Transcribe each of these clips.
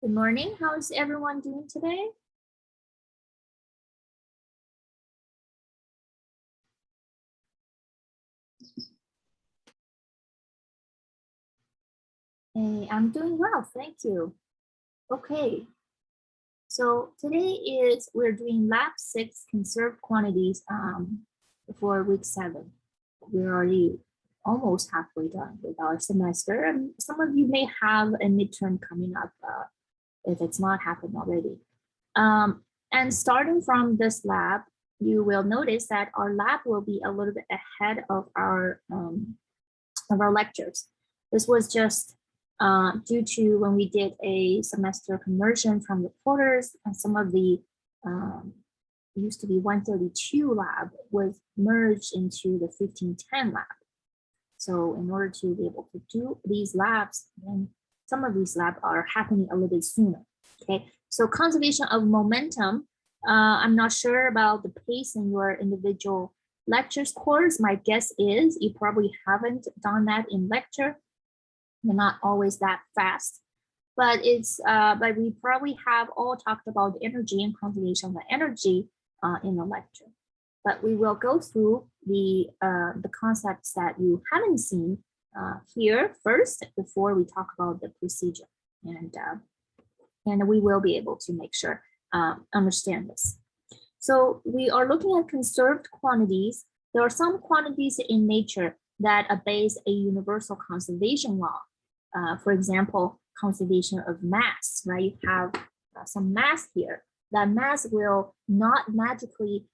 Good morning. How's everyone doing today? Hey, I'm doing well, thank you. Okay, so today we're doing lab 6 conserved quantities for week 7. We're already almost halfway done with our semester, and some of you may have a midterm coming up if it's not happened already. And starting from this lab, you will notice that our lab will be a little bit ahead of our lectures. This was just due to when we did a semester conversion from the quarters, and some of the used to be 132 lab was merged into the 1510 lab. So in order to be able to do these labs, then some of these labs are happening a little bit sooner. Okay, so conservation of momentum. I'm not sure about the pace in your individual lectures course. My guess is you probably haven't done that in lecture. They're not always that fast, but but we probably have all talked about energy and conservation of energy in the lecture. But we will go through the concepts that you haven't seen here first before we talk about the procedure, and we will be able to make sure understand this. So we are looking at conserved quantities. There are some quantities in nature that obey a universal conservation law. For example, conservation of mass, right? You have some mass here. That mass will not magically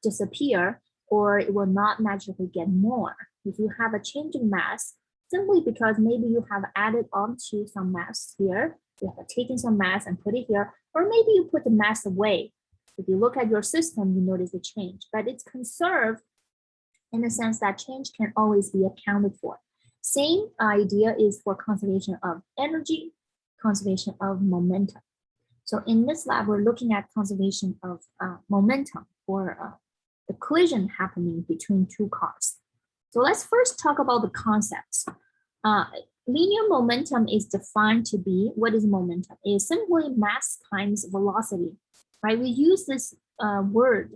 disappear, or it will not magically get more. If you have a change in mass, simply because maybe you have added onto some mass here, you have taken some mass and put it here, or maybe you put the mass away. If you look at your system, you notice a change, but it's conserved in the sense that change can always be accounted for. Same idea is for conservation of energy, conservation of momentum. So in this lab, we're looking at conservation of momentum for the collision happening between two cars. So let's first talk about the concepts. Linear momentum is defined to be, what is momentum? It is simply mass times velocity, right? We use this word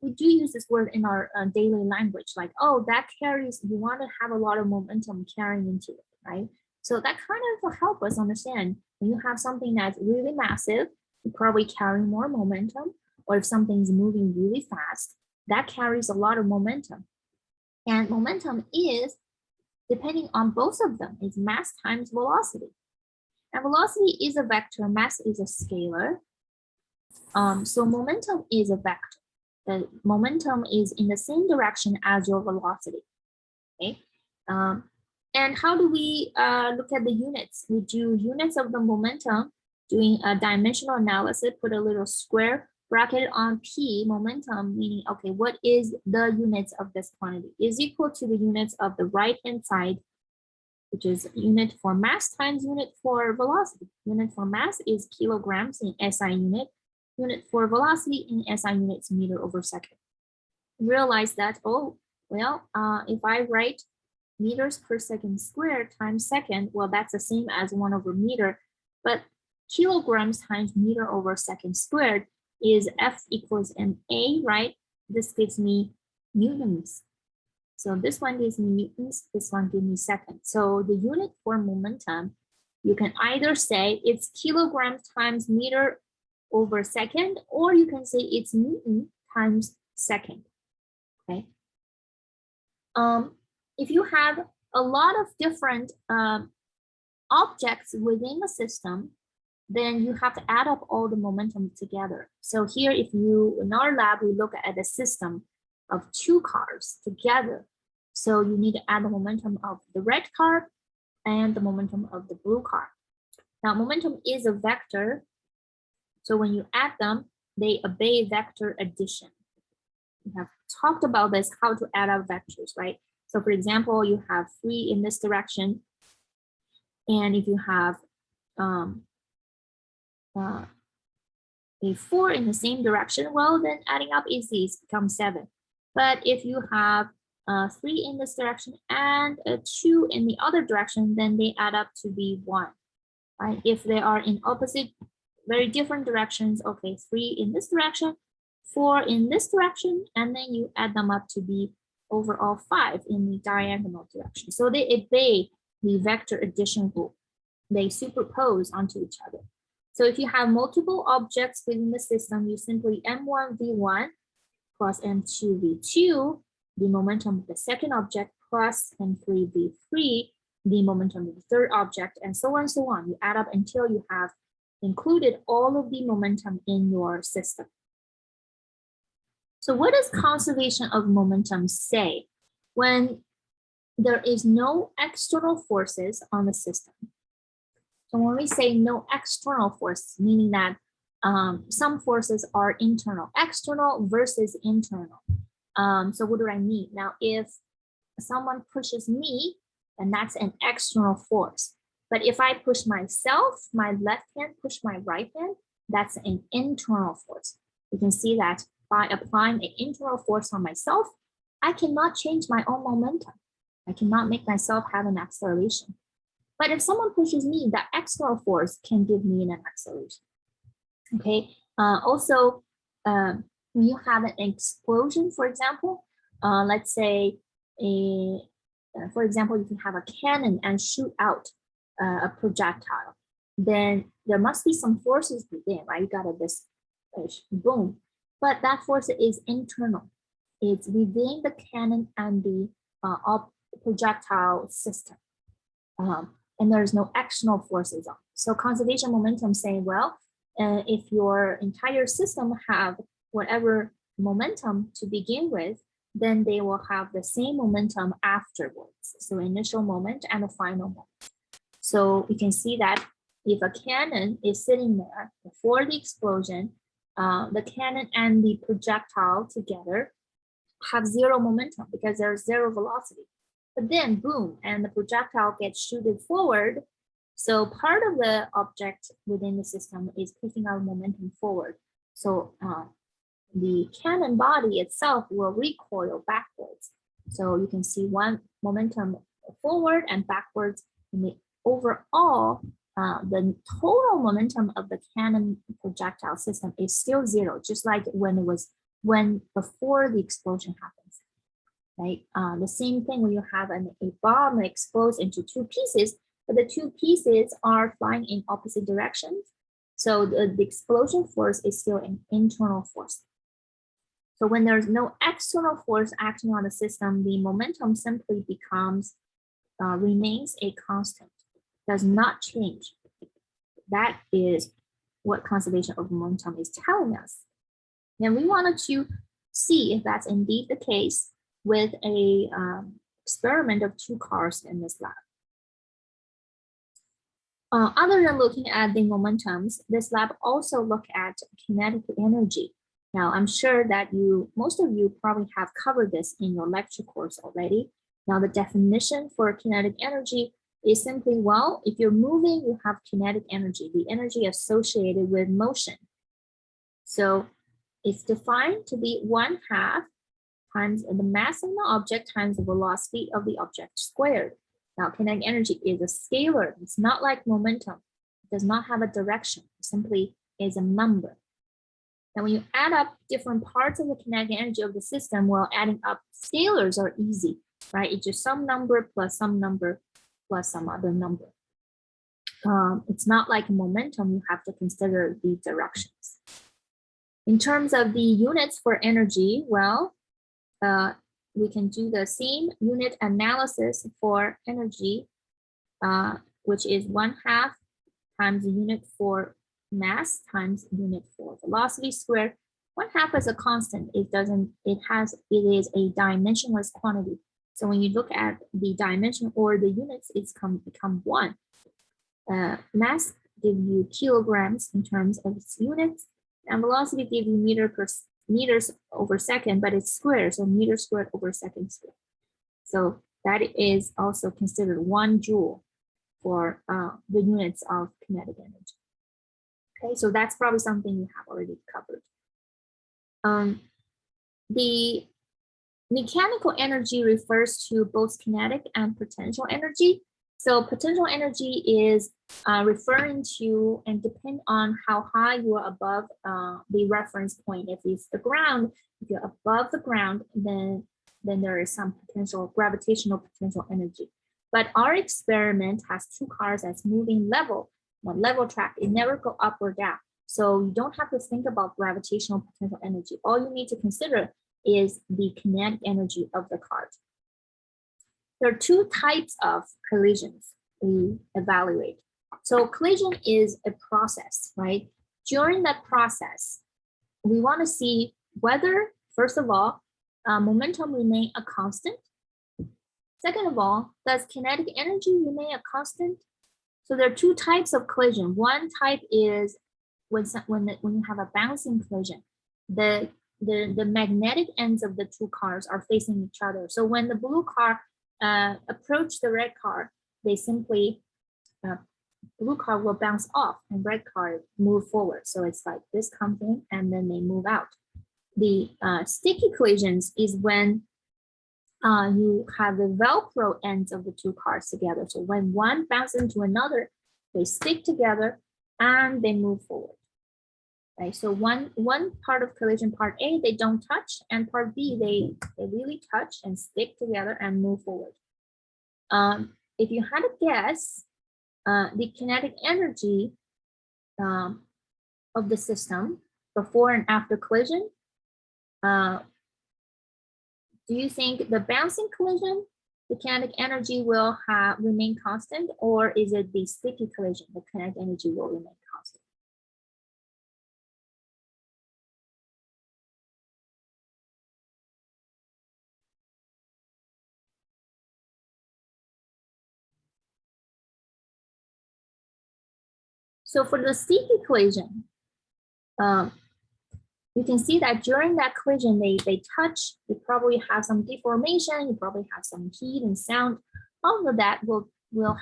we do use this word in our daily language, like, oh, that carries, you want to have a lot of momentum carrying into it, right? So that kind of will help us understand when you have something that's really massive, you probably carry more momentum, or if something's moving really fast, that carries a lot of momentum. And momentum is, depending on both of them, is mass times velocity. And velocity is a vector, mass is a scalar. So momentum is a vector. The momentum is in the same direction as your velocity, okay? And how do we look at the units? We do units of the momentum, doing a dimensional analysis, put a little square bracket on P, momentum, meaning, okay, what is the units of this quantity? Is equal to the units of the right-hand side, which is unit for mass times unit for velocity. Unit for mass is kilograms in SI unit. Unit for velocity in SI units meter over second. Realize that, oh, well, if I write meters per second squared times second, well, that's the same as 1 over meter, but kilograms times meter over second squared is F equals MA, right? This gives me newtons. So this one gives me newtons, this one gives me seconds. So the unit for momentum, you can either say it's kilograms times meter over second, or you can say it's Newton times second, okay? If you have a lot of different objects within the system, then you have to add up all the momentum together. So here, if you, in our lab, we look at a system of 2 cars together. So you need to add the momentum of the red car and the momentum of the blue car. Now, momentum is a vector. So when you add them, they obey vector addition. We have talked about this, how to add up vectors, right? So for example, you have 3 in this direction. And if you have a 4 in the same direction, well, then adding up easy, it becomes 7. But if you have 3 in this direction and a 2 in the other direction, then they add up to be 1. right? If they are in opposite, very different directions, okay, 3 in this direction, 4 in this direction, and then you add them up to be overall 5 in the diagonal direction. So they obey the vector addition rule. They superpose onto each other. So if you have multiple objects within the system, you simply m1v1 plus m2v2, the momentum of the second object, plus m3v3, the momentum of the third object, and so on and so on. You add up until you have included all of the momentum in your system. So what does conservation of momentum say when there is no external forces on the system? So when we say no external forces, meaning that some forces are internal, external versus internal. So what do I mean? Now, if someone pushes me, then that's an external force. But if I push myself, my left hand push my right hand, that's an internal force. You can see that by applying an internal force on myself, I cannot change my own momentum. I cannot make myself have an acceleration. But if someone pushes me, that external force can give me an acceleration. Okay. Also, when you have an explosion, for example, let's say for example, you can have a cannon and shoot out a projectile. Then there must be some forces within, right? You got this boom, but that force is internal. It's within the cannon and the projectile system. And there's no external forces on. So conservation momentum saying, well, if your entire system have whatever momentum to begin with, then they will have the same momentum afterwards. So initial moment and the final moment. So you can see that if a cannon is sitting there before the explosion, the cannon and the projectile together have zero momentum because there's zero velocity. But then boom, and the projectile gets shooted forward. So part of the object within the system is pushing our momentum forward. So the cannon body itself will recoil backwards. So you can see one momentum forward and backwards. And the overall, the total momentum of the cannon projectile system is still zero, just like when before the explosion happens. Right? The same thing when you have a bomb explodes into two pieces, but the two pieces are flying in opposite directions. So the explosion force is still an internal force. So when there's no external force acting on the system, the momentum simply becomes, remains a constant, does not change. That is what conservation of momentum is telling us. And we wanted to see if that's indeed the case with a experiment of two cars in this lab. Other than looking at the momentums, this lab also looked at kinetic energy. Now, I'm sure that most of you probably have covered this in your lecture course already. Now, the definition for kinetic energy is simply, well, if you're moving, you have kinetic energy, the energy associated with motion. So it's defined to be 1/2 times the mass of the object times the velocity of the object squared. Now, kinetic energy is a scalar. It's not like momentum. It does not have a direction. It simply is a number. And when you add up different parts of the kinetic energy of the system, well, adding up scalars are easy, right? It's just some number plus some number plus some other number. It's not like momentum. You have to consider the directions. In terms of the units for energy, well, we can do the same unit analysis for energy, which is 1/2 times the unit for mass times unit for velocity squared. 1/2 is a constant. It is a dimensionless quantity. So when you look at the dimension or the units, it's become 1. Mass give you kilograms in terms of its units, and velocity give you meters over second, but it's square, so meter squared over second squared. So that is also considered 1 joule for the units of kinetic energy. Okay, so that's probably something you have already covered. The mechanical energy refers to both kinetic and potential energy. So potential energy is referring to and depend on how high you are above the reference point. If it's the ground, if you're above the ground, then there is some potential gravitational potential energy. But our experiment has two cars that's moving level, level track. It never go up or down. So you don't have to think about gravitational potential energy. All you need to consider is the kinetic energy of the cars. There are two types of collisions we evaluate. So collision is a process, right? During that process, we want to see whether, first of all, momentum remain a constant. Second of all, does kinetic energy remain a constant? So there are two types of collision. One type is when you have a bouncing collision, the magnetic ends of the two cars are facing each other. So when the blue car approach the red car, they simply, blue car will bounce off and red car move forward. So it's like this comes in and then they move out. The sticky collisions is when you have the Velcro ends of the two cars together. So when one bounces into another, they stick together and they move forward. Right. So one part of collision, part A, they don't touch, and part B, they really touch and stick together and move forward. If you had to guess, the kinetic energy of the system before and after collision, do you think the bouncing collision, the kinetic energy will remain constant, or is it the sticky collision, the kinetic energy will remain constant? So for the sticky collision, you can see that during that collision, they touch, you probably have some deformation, you probably have some heat and sound. All of that will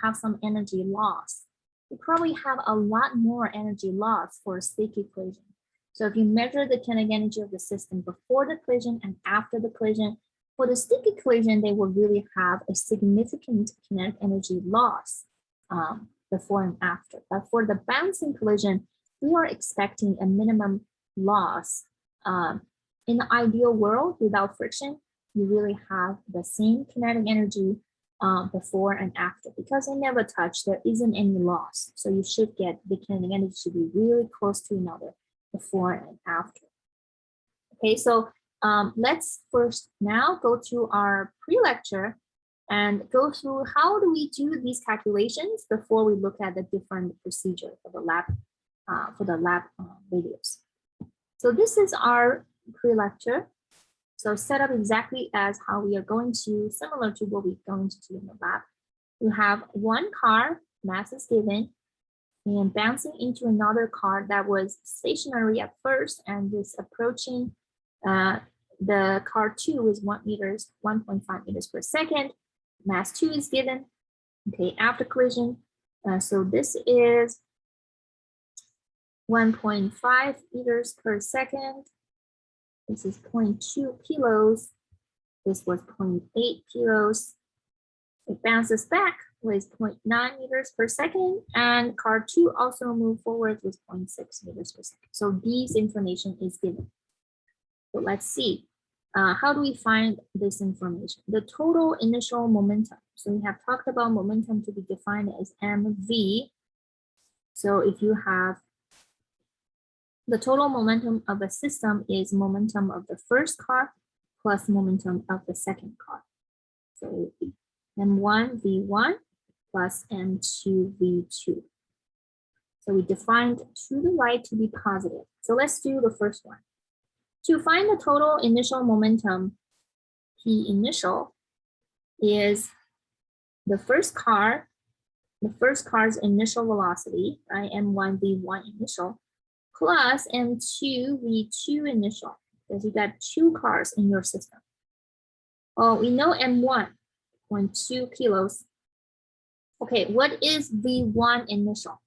have some energy loss. You probably have a lot more energy loss for a sticky collision. So if you measure the kinetic energy of the system before the collision and after the collision, for the sticky collision, they will really have a significant kinetic energy loss before and after. But for the bouncing collision, we are expecting a minimum loss. In the ideal world, without friction, you really have the same kinetic energy before and after. Because they never touch, there isn't any loss. So you should get the kinetic energy to be really close to another before and after. Okay, so let's first now go to our pre-lecture and go through how do we do these calculations before we look at the different procedure for the lab videos. So this is our pre-lecture. So set up exactly as how we are going to, similar to what we're going to do in the lab. You have one car, mass is given, and bouncing into another car that was stationary at first and is approaching the car 2 is 1.5 meters per second. Mass 2 is given, okay, after collision. So this is 1.5 meters per second. This is 0.2 kilos. This was 0.8 kilos. It bounces back with 0.9 meters per second, and car 2 also moved forward with 0.6 meters per second. So these information is given. So let's see. How do we find this information? The total initial momentum. So we have talked about momentum to be defined as mv. So if you have the total momentum of a system is momentum of the first car plus momentum of the second car. So m1 v1 plus m2 v2. So we defined to the right to be positive. So let's do the first one. To find the total initial momentum, P initial is the first car's initial velocity, right? M1 v1 initial plus M2 v2 initial, because you got two cars in your system. Oh, we know M1, 0.2 kilos. Okay, what is V1 initial?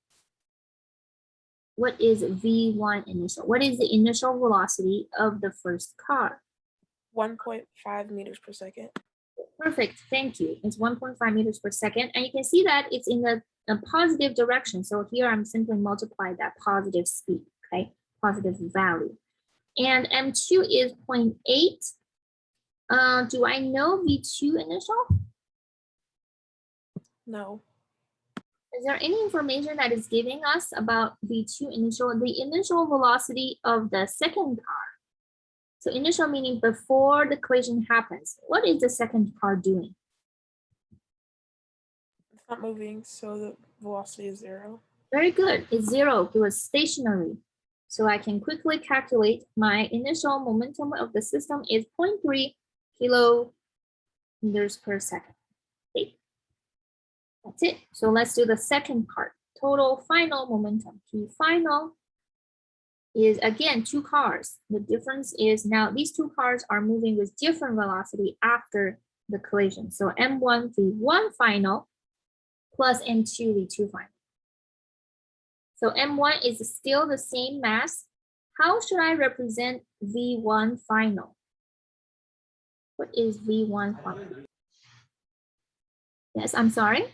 What is V1 initial? What is the initial velocity of the first car? 1.5 meters per second. Perfect, thank you. It's 1.5 meters per second. And you can see that it's in the positive direction. So here I'm simply multiply that positive speed, okay? Positive value. And M2 is 0.8. Do I know V2 initial? No. Is there any information that is giving us about V2 initial, the initial velocity of the second car? So initial meaning before the collision happens. What is the second car doing? It's not moving, so the velocity is 0. Very good. It's 0. It was stationary. So I can quickly calculate my initial momentum of the system is 0.3 kilometers per second. Okay. That's it. So let's do the second part. Total final momentum. P final is again 2 cars. The difference is now these 2 cars are moving with different velocity after the collision. So M1 V1 final plus M2 V2 final. So M1 is still the same mass. How should I represent V1 final? What is V1 final? Yes, I'm sorry.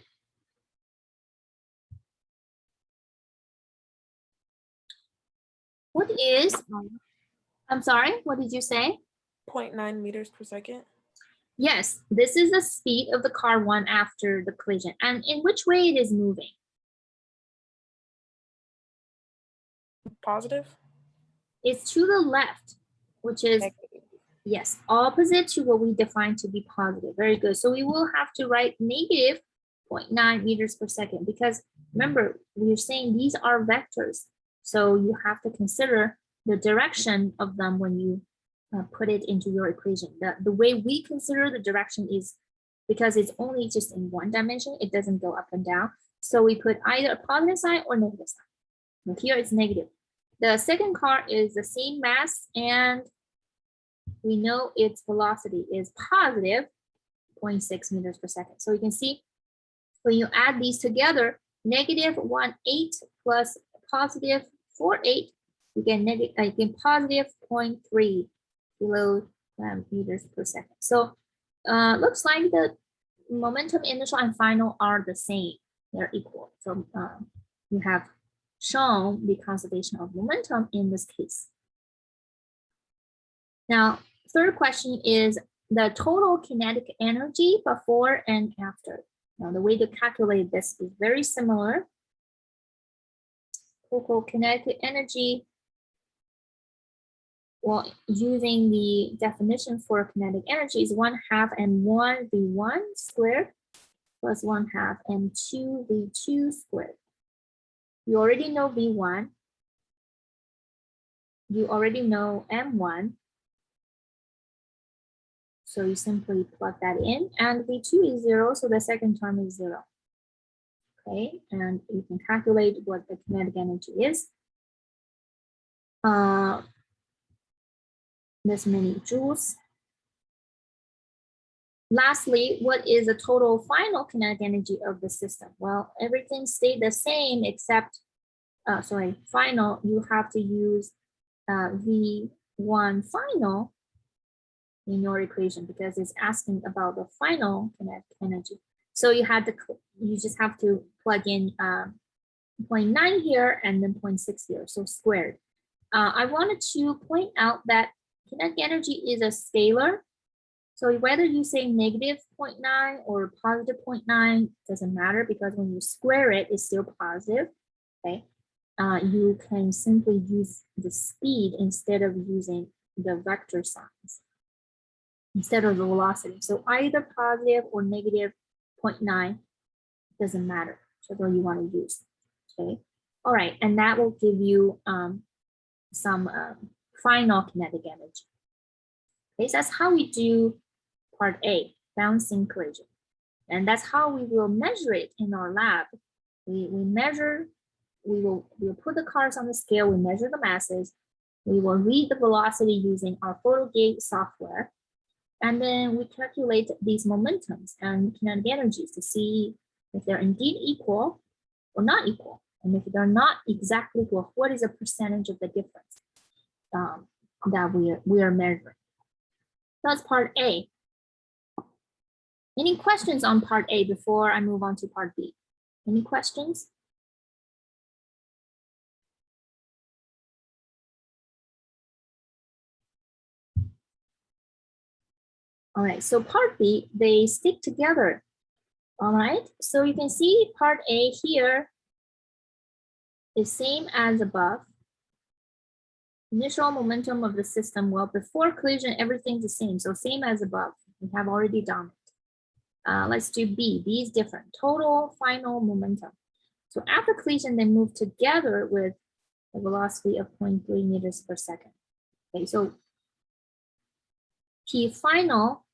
What is, I'm sorry, what did you say? 0.9 meters per second. Yes, this is the speed of the car 1 after the collision. And in which way it is moving? Positive? It's to the left, which is, Negative. yes, opposite to what we define to be positive. Very good. So we will have to write negative 0.9 meters per second because remember, we're saying these are vectors. So you have to consider the direction of them when you put it into your equation. The way we consider the direction is because it's only just in one dimension, it doesn't go up and down. So we put either a positive sign or negative sign. And here it's negative. The second car is the same mass and we know its velocity is positive 0.6 meters per second. So you can see when you add these together, negative 1.8 plus positive 4.8, you get negative, positive 0.3 kilometers per second. So looks like the momentum initial and final are the same. They're equal. So you have shown the conservation of momentum in this case. Now, third question is the total kinetic energy before and after. Now, the way to calculate this is very similar. Total kinetic energy, well, using the definition for kinetic energy is 1/2 m1 v1 squared plus 1/2 m2 v2 squared. You already know v1. You already know m1. So you simply plug that in, and v2 is 0, so the second term is 0. Okay, and you can calculate what the kinetic energy is. This many joules. Lastly, what is the total final kinetic energy of the system? Well, everything stayed the same except, final, you have to use V1 final in your equation because it's asking about the final kinetic energy. So you just have to plug in 0.9 here and then 0.6 here, so squared. I wanted to point out that kinetic energy is a scalar. So whether you say negative 0.9 or positive 0.9 doesn't matter because when you square it, it's still positive. Okay, you can simply use the speed instead of using the vector signs instead of the velocity. So either positive or negative 0.9 doesn't matter, whichever you want to use. Okay, all right, and that will give you some final kinetic energy. Okay, so that's how we do part A, bouncing collision. And that's how we will measure it in our lab. We will put the cars on the scale, we measure the masses, we will read the velocity using our PhotoGate software, and then we calculate these momentums and kinetic energies to see if they're indeed equal or not equal. And if they're not exactly equal, what is the percentage of the difference that we are measuring? That's part A. Any questions on part A before I move on to part B? Any questions? All right, so part B, they stick together. All right, so you can see part A here is same as above. Initial momentum of the system, well, before collision, everything's the same. So same as above, we have already done it. Let's do B. B is different. Total final momentum. So after collision, they move together with a velocity of 0.3 meters per second. Okay, so P final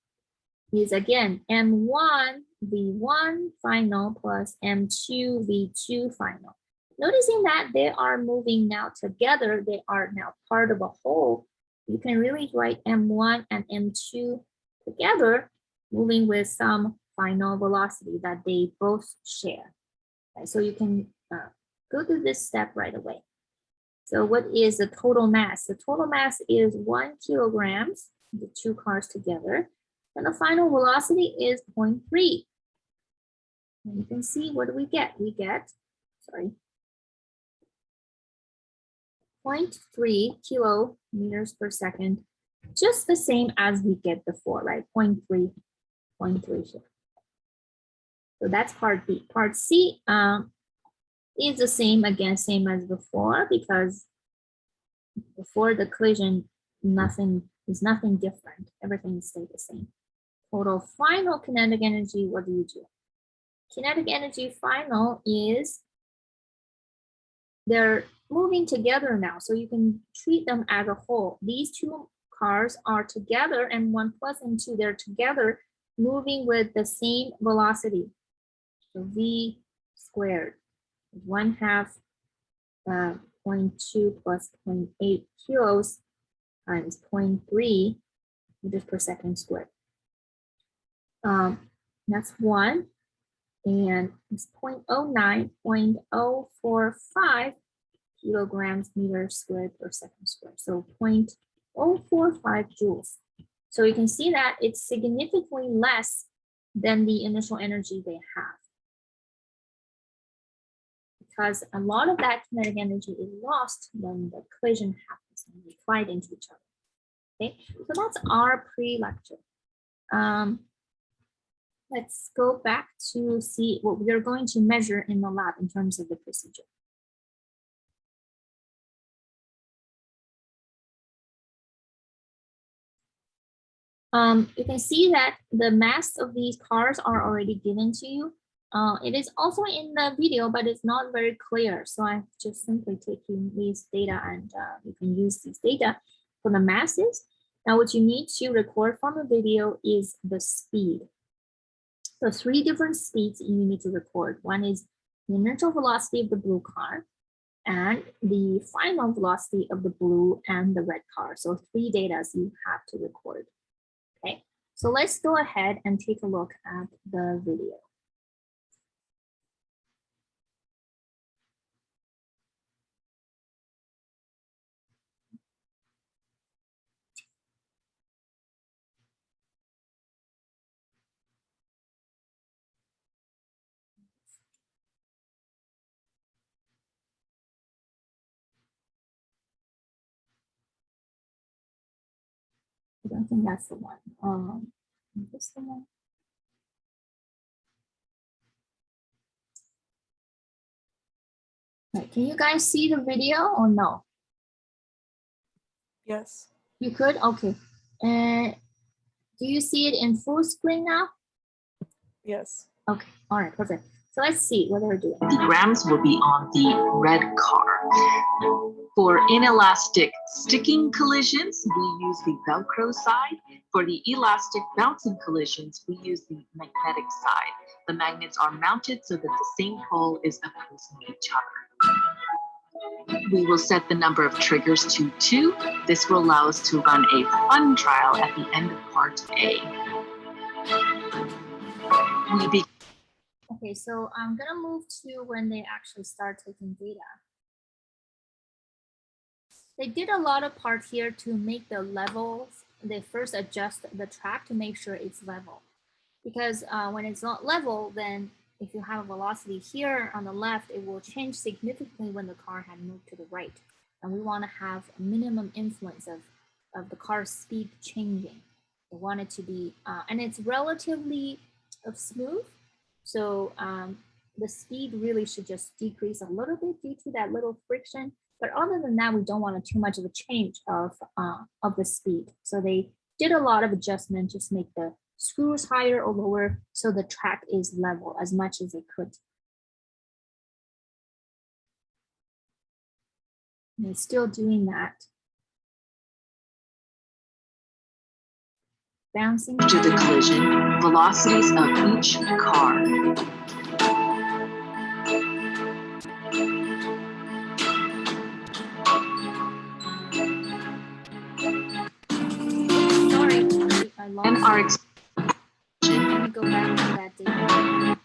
is again M1 V1 final plus M2 V2 final. Noticing that they are moving now together, they are now part of a whole. You can really write M1 and M2 together, moving with some final velocity that they both share. Okay, so you can go through this step right away. So what is the total mass? The total mass is 1 kilograms, the two cars together. And the final velocity is 0.3. And you can see what do we get? We get, sorry, 0.3 kilometers per second, just the same as we get before, right? 0.3 here. So that's part B. Part C is the same, again, same as before, because before the collision, nothing different. Everything stayed the same. Total final kinetic energy, what do you do? Kinetic energy final is they're moving together now, so you can treat them as a whole. These two cars are together, and 1 plus and 2, they're together, moving with the same velocity. So V squared, 1/2 0.2 plus 0.8 kilos times 0.3 meters per second squared. That's 1. And it's 0.09, 0.045 kilograms meters squared per second squared. So 0.045 joules. So you can see that it's significantly less than the initial energy they have, because a lot of that kinetic energy is lost when the collision happens and they collide into each other. Okay, so that's our pre-lecture. Let's go back to see what we're going to measure in the lab in terms of the procedure. You can see that the mass of these cars are already given to you. It is also in the video, but it's not very clear. So I'm just simply taking these data, and you can use these data for the masses. Now what you need to record from the video is the speed. So 3 different speeds you need to record. One is the initial velocity of the blue car, and the final velocity of the blue and the red car. So 3 data you have to record. Okay, so let's go ahead and take a look at the video. I don't think that's the one. Is this the one? Right, can you guys see the video or no? Yes. You could? Okay. And do you see it in full screen now? Yes. Okay, all right, perfect. So let's see what they're doing. The grams will be on the red car. For inelastic sticking collisions, we use the Velcro side. For the elastic bouncing collisions, we use the magnetic side. The magnets are mounted so that the same pole is opposing each other. We will set the number of triggers to 2. This will allow us to run a fun trial at the end of part A. Okay, so I'm gonna move to when they actually start taking data. They did a lot of part here to make the levels. They first adjust the track to make sure it's level. because when it's not level, then if you have a velocity here on the left, it will change significantly when the car had moved to the right. And we want to have a minimum influence of the car's speed changing. We want it to be, and it's relatively smooth. So the speed really should just decrease a little bit due to that little friction. But other than that, we don't want too much of a change of the speed. So they did a lot of adjustment, just make the screws higher or lower so the track is level as much as it could. And it's still doing that. Bouncing. After the collision, velocities of each car. Sorry, I lost. And are Let me go back to that data.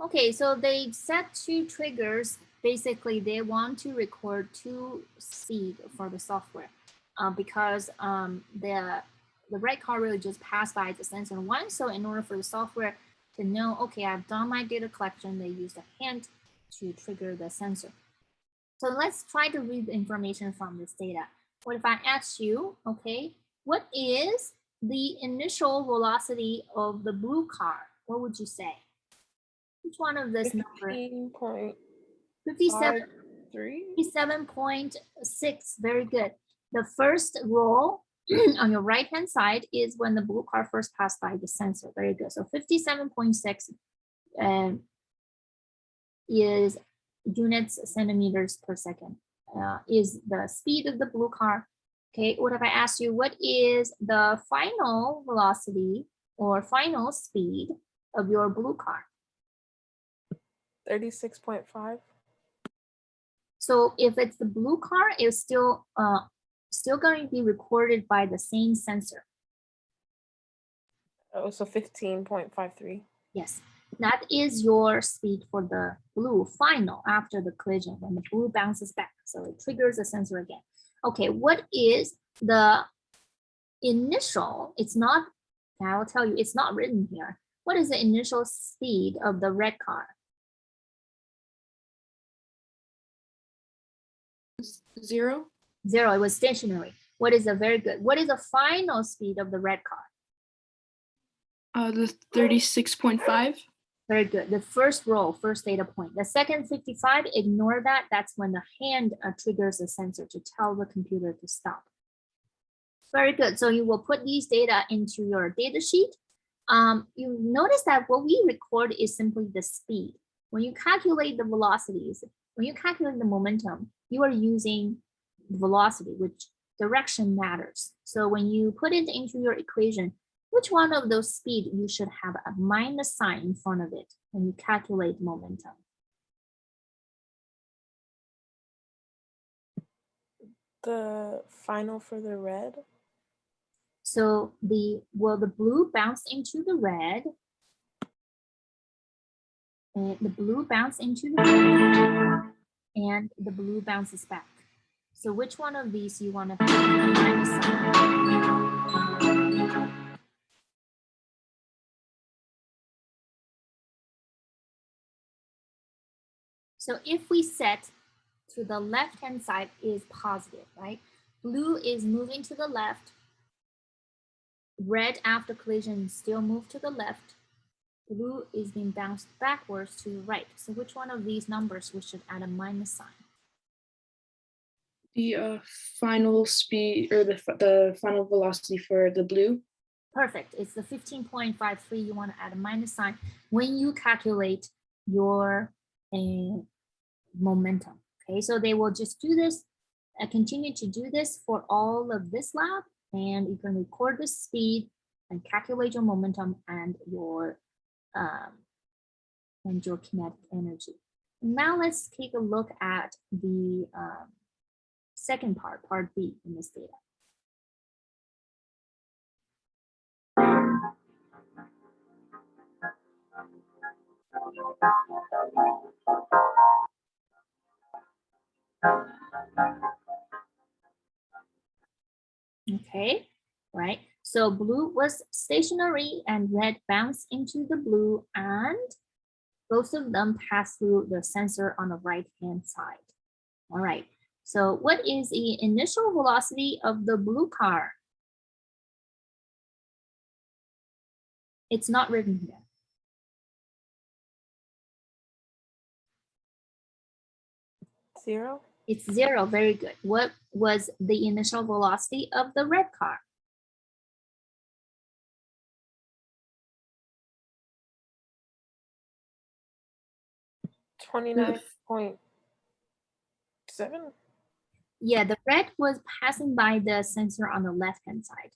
Okay, so they set two triggers. Basically, they want to record two speed for the software because the red car really just passed by the sensor once. So in order for the software to know, okay, I've done my data collection, they use a hint to trigger the sensor. So let's try to read the information from this data. What if I ask you, okay, what is the initial velocity of the blue car? What would you say? Which one of this number? 57. 57.6, very good. The first row on your right-hand side is when the blue car first passed by the sensor, very good. So 57.6 is units centimeters per second, is the speed of the blue car. Okay, what if I ask you, what is the final velocity or final speed of your blue car? 36.5. So if it's the blue car, it's still going to be recorded by the same sensor. Oh, so 15.53. Yes, that is your speed for the blue final after the collision when the blue bounces back. So it triggers the sensor again. Okay, what is the initial? It's not, I will tell you, it's not written here. What is the initial speed of the red car? 0. 0, it was stationary. What is the very good? What is the final speed of the red car? The 36.5. Very good. The first row, first data point. The second 55, ignore that. That's when the hand triggers the sensor to tell the computer to stop. Very good. So you will put these data into your data sheet. You notice that what we record is simply the speed. When you calculate the velocities, when you calculate the momentum, you are using velocity, which direction matters. So when you put it into your equation, which one of those speed you should have a minus sign in front of it when you calculate momentum? The final for the red. So the blue bounce into the red? And the blue bounce into the red, and the blue bounces back. So which one of these you want to have a minus sign? So if we set to the left-hand side is positive, right? Blue is moving to the left. Red after collision still move to the left. Blue is being bounced backwards to the right. So which one of these numbers we should add a minus sign? The final speed or the final velocity for the blue. Perfect. It's the 15.53. You want to add a minus sign when you calculate your momentum. Okay, so they will just do this, continue to do this for all of this lab, and you can record the speed and calculate your momentum and your kinetic energy. Now let's take a look at the second part B in this data. Okay, right? So blue was stationary and red bounced into the blue, and both of them pass through the sensor on the right-hand side. All right, so what is the initial velocity of the blue car? It's not written here. Zero. It's 0, very good. What was the initial velocity of the red car? 29.7. Yeah, the red was passing by the sensor on the left-hand side.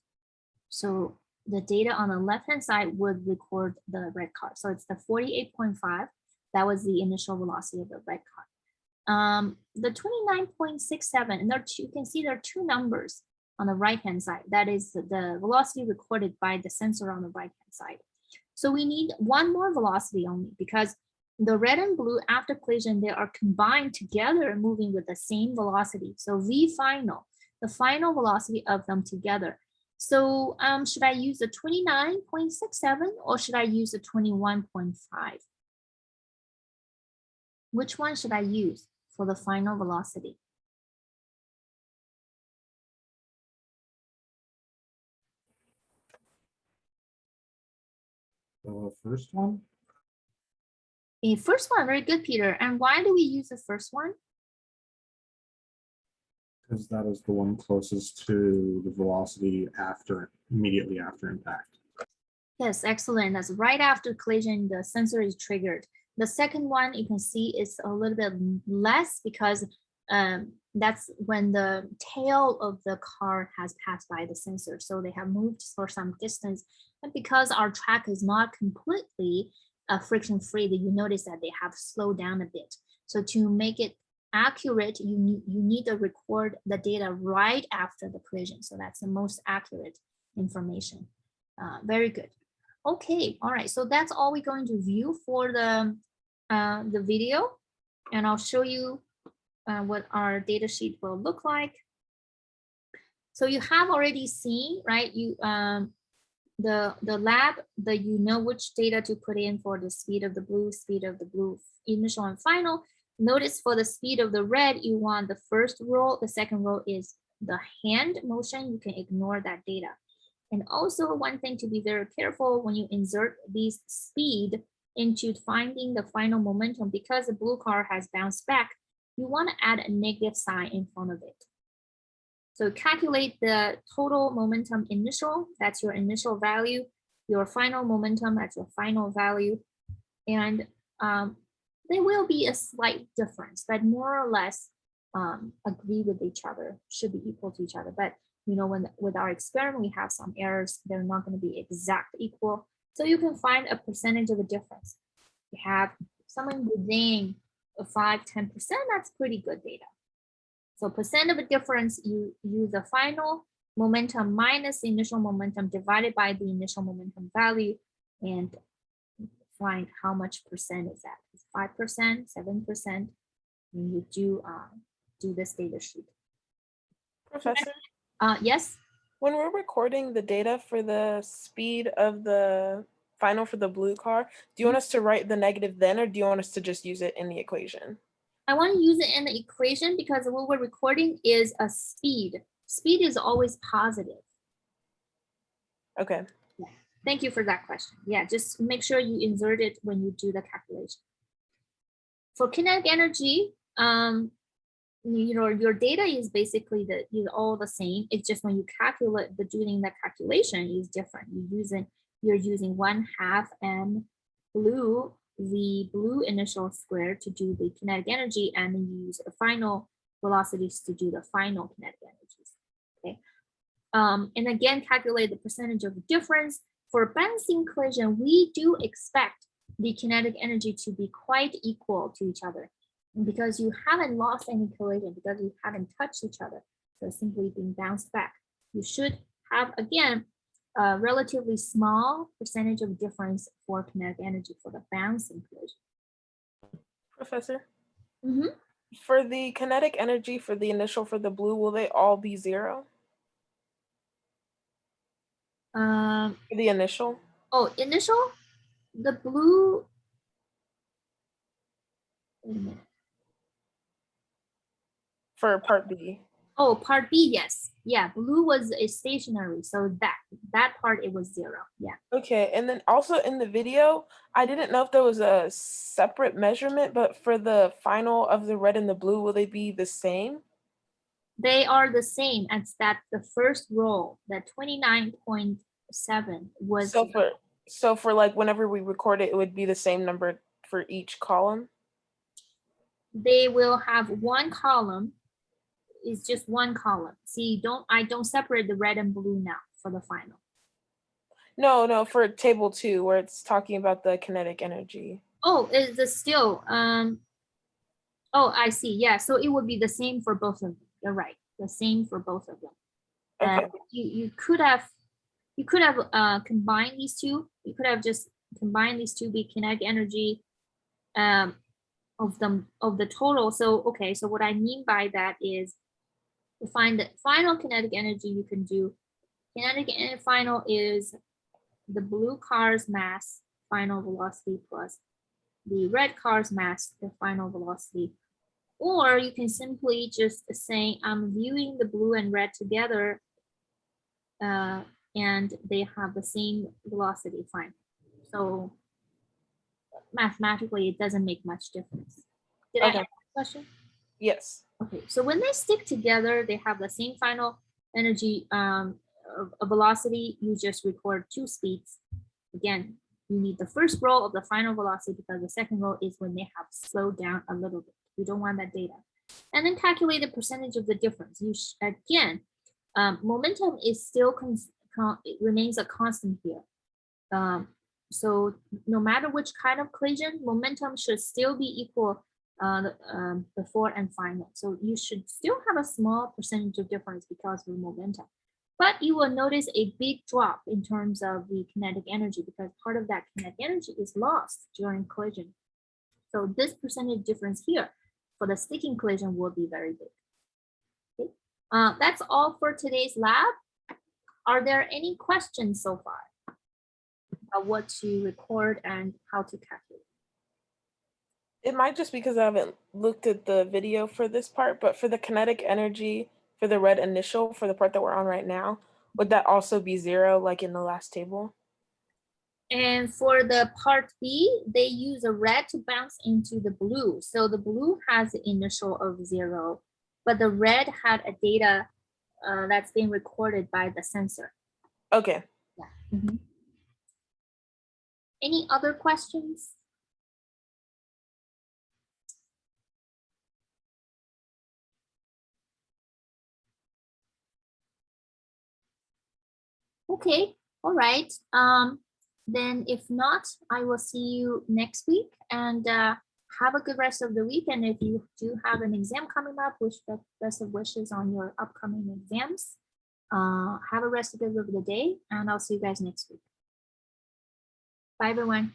So the data on the left-hand side would record the red car. So it's the 48.5. That was the initial velocity of the red car. The 29.67, and you can see there are two numbers on the right-hand side. That is the velocity recorded by the sensor on the right-hand side. So we need one more velocity only, because the red and blue after collision, they are combined together and moving with the same velocity. So V final, the final velocity of them together. So should I use the 29.67 or should I use the 21.5? Which one should I use for the final velocity? The first one? The first one, very good, Peter. And why do we use the first one? Because that is the one closest to the velocity immediately after impact. Yes, excellent. That's right after collision, the sensor is triggered. The second one, you can see is a little bit less because that's when the tail of the car has passed by the sensor. So they have moved for some distance. And because our track is not completely friction-free, you notice that they have slowed down a bit. So to make it accurate, you need to record the data right after the collision. So that's the most accurate information. Very good. Okay, all right. So that's all we're going to view for the video, and I'll show you what our data sheet will look like. So you have already seen, right? You the lab that you know which data to put in for the speed of the blue initial and final. Notice for the speed of the red, you want the first row. The second row is the hand motion. You can ignore that data. And also one thing to be very careful when you insert these speed into finding the final momentum, because the blue car has bounced back, you want to add a negative sign in front of it. So calculate the total momentum initial, that's your initial value, your final momentum, that's your final value. And there will be a slight difference, but more or less agree with each other, should be equal to each other. But you know, with our experiment, we have some errors. They're not going to be exact equal. So you can find a percentage of a difference. You have something within a 5–10%, that's pretty good data. So percent of a difference, you use the final momentum minus the initial momentum divided by the initial momentum value and find how much percent is that. It's 5%, 7%, and you do this data sheet. Professor? Yes? When we're recording the data for the speed of the final for the blue car, do you want us to write the negative then, or do you want us to just use it in the equation? I want to use it in the equation because what we're recording is a speed. Speed is always positive. Okay. Yeah. Thank you for that question. Yeah, just make sure you insert it when you do the calculation. For kinetic energy, you know, your data is basically all the same. It's just when you calculate doing the calculation is different. You're using 1/2 m blue, the blue initial square to do the kinetic energy, and then you use the final velocities to do the final kinetic energies. Okay. And again, calculate the percentage of difference. For bouncing collision, we do expect the kinetic energy to be quite equal to each other, because you haven't lost any collision, because you haven't touched each other. So simply being bounced back. You should have, again, a relatively small percentage of difference for kinetic energy for the bouncing collision. Professor? Mm-hmm. For the kinetic energy for the initial for the blue, will they all be 0? For the initial? Oh, initial, the blue. Wait a minute. For part B. Oh, part B, yes. Yeah, blue was a stationary, so that part it was 0. Yeah. Okay, and then also in the video, I didn't know if there was a separate measurement, but for the final of the red and the blue, will they be the same? They are the same as that the first row, the 29.7 was So for like whenever we record it, it would be the same number for each column? they will have one column. Is just one column. See, I don't separate the red and blue now for the final. No, for table 2, where it's talking about the kinetic energy. Oh, is the still oh, I see. Yeah, so it would be the same for both of them. You're right. The same for both of them. Okay. You could have combined these two. You could have just combined these two, be kinetic energy of the total. So okay, so what I mean by that is to find the final kinetic energy, you can do kinetic energy final is the blue car's mass final velocity plus the red car's mass, the final velocity. Or you can simply just say, I'm viewing the blue and red together and they have the same velocity final. So mathematically, it doesn't make much difference. Did I answer the question? Yes. Okay, so when they stick together, they have the same final energy a velocity. You just record 2 speeds. Again, you need the first row of the final velocity because the second row is when they have slowed down a little bit. You don't want that data. And then calculate the percentage of the difference. You again, momentum is still it remains a constant here. So no matter which kind of collision, momentum should still be equal before and final. So you should still have a small percentage of difference because of momentum. But you will notice a big drop in terms of the kinetic energy because part of that kinetic energy is lost during collision. So this percentage difference here for the sticking collision will be very big. Okay. That's all for today's lab. Are there any questions so far about what to record and how to calculate? It might just because I haven't looked at the video for this part, but for the kinetic energy for the red initial for the part that we're on right now, would that also be 0 like in the last table? And for the part B, they use a red to bounce into the blue. So the blue has the initial of 0, but the red had a data that's being recorded by the sensor. Okay. Yeah. Mm-hmm. Any other questions? Okay, all right. Then if not, I will see you next week and have a good rest of the week. And if you do have an exam coming up, wish the best of wishes on your upcoming exams. Have a rest of the day and I'll see you guys next week. Bye, everyone.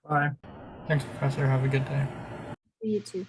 Bye. Thanks, Professor. Have a good day. You too.